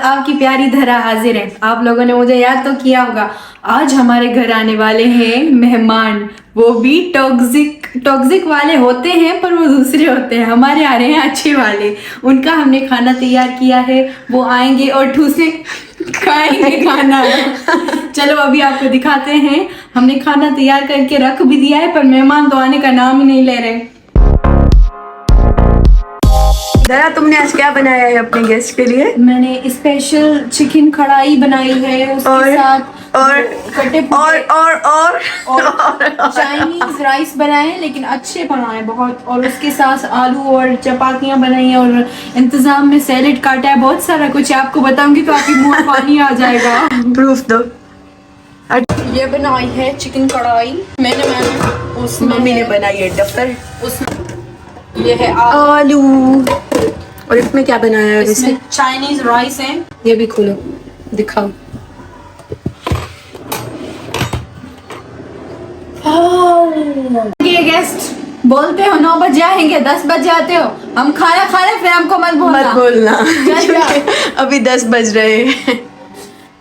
आपकी प्यारी धरा हाजिर है। आप लोगों ने मुझे याद तो किया होगा। आज हमारे घर आने वाले हैं मेहमान, वो भी टॉक्सिक वाले होते हैं, पर वो दूसरे होते हैं। हमारे आ रहे हैं अच्छे वाले। उनका हमने खाना तैयार किया है, वो आएंगे और ठूसे खाएंगे खाना। चलो अभी आपको दिखाते हैं। हमने खाना तैयार करके रख भी दिया है, पर मेहमान तो आने का नाम ही नहीं ले रहे। जरा तुमने आज क्या बनाया है अपने गेस्ट के लिए? मैंने स्पेशल चिकन कढ़ाई बनाई है, उसके साथ कटे और चाइनीज राइस बनाए, लेकिन अच्छे बनाए बहुत। और उसके साथ आलू और चपातियां बनाई हैं, और इंतजाम में सैलेड काटा है। बहुत सारा कुछ है, आपको बताऊंगी तो आपकी मुंह में पानी आ जाएगा। प्रूफ दो। ये बनाई है चिकन कढ़ाई मैंने उस मम्मी ने बनाई है डफर। उसमें ये है आलू। और इसमें क्या बनाया है? इसमें चाइनीज राइस है। ये भी खोलो, दिखाओ। ये गेस्ट बोलते हो 9 बजे आएंगे, 10 बजे आते हो। हम खाना खा रहे, फिर हमको मत बोलना। अभी 10 बज रहे हैं।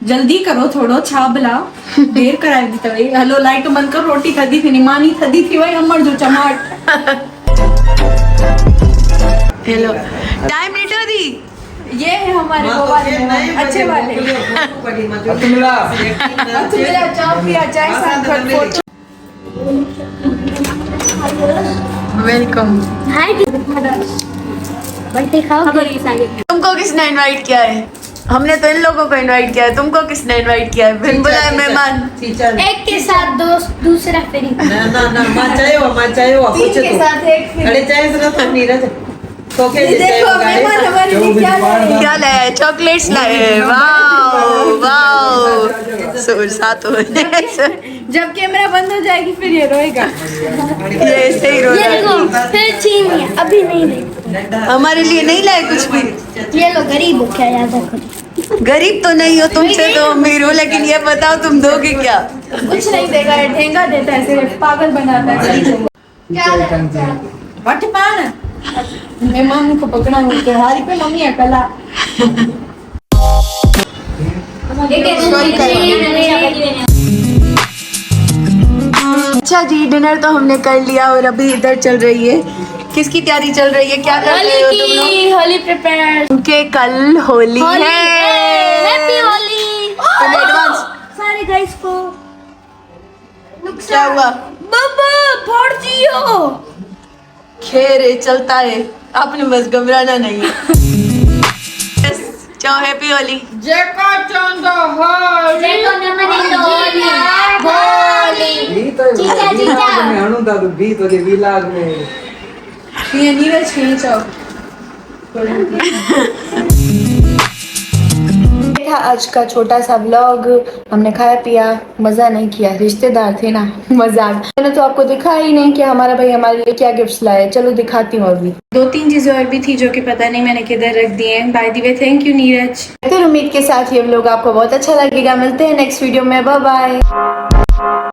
जल्दी करो, थोड़ो छाबला देर करा दी तो। हेलो लाइट बंद कर। रोटी थदी थी, निमानी थदी थी भाई हमर जो चमाट। हेलो, टाइम नहीं तो दी। ये है हमारे वो वाले अच्छे वाले। मेरा चाय पिया, चाय साथ फोटो। वेलकम। हाय बर्थडे खाओ। तुमको किसने इनवाइट किया है? हमने तो इन लोगों को इनवाइट किया है, तुमको किसने इनवाइट किया है? फिर बुलाए मेहमान। एक के साथ दोस्त, दूसरा फ्री। तीन के साथ एक फिर। तो देखो मेहमान हमारे लिए क्या लाए। क्या लाया है? चॉकलेट्स लाए हैं। Wow wow. साथ हो जब कैमरा बंद हो जाएगी फिर ये रोएगा। ये ऐसे ही रो ये रहा है। देखो, फिर छीन लिया। अभी नहीं दे। हमारे लिए नहीं लाए कुछ भी। ये लो, गरीब हो क्या, याद रखो। गरीब तो नहीं हो, तुमसे तो अमीर हो, लेकिन ये बताओ तुम दोगे क्या? कुछ नहीं देगा, ये ठेंगा देता है, सिर्फ पागल बनाता है। क्या पान मेहमान को पकड़ा उनके हारी पे मम्मी अकला। अच्छा जी, डिनर तो हमने कर लिया और अभी इधर चल रही है। किसकी तैयारी चल रही है? क्या कर रहे हो तुम लोग? होली प्रिपेयर। क्योंकि कल होली है। Happy Holi in advance. सारे गाइस को। क्या हुआ? बाबा फोड़ दियो। खैर चलता है, आपने बस घबराना नहीं है। चाहो हैप्पी होली। जेका चंदा होली जेको नमनी होली होली। जीजा जीजा मैं अनु दादू भी तो दे विलाग में ये नीरज खींचो। था आज का छोटा सा व्लॉग। हमने खाया पिया, मजा नहीं किया, रिश्तेदार थे ना, मजाक। मैंने तो आपको दिखाया ही नहीं कि हमारा भाई हमारे लिए क्या गिफ्ट्स लाए। चलो दिखाती हूँ। अभी 2-3 चीजें और भी थी जो कि पता नहीं मैंने किधर रख दी हैं। By the way thank you Neeraj. तो उम्मीद के साथ ये व्लॉग आपको बहुत अच्छा लगेगा। मिलते हैं नेक्स्ट वीडियो में। Bye bye.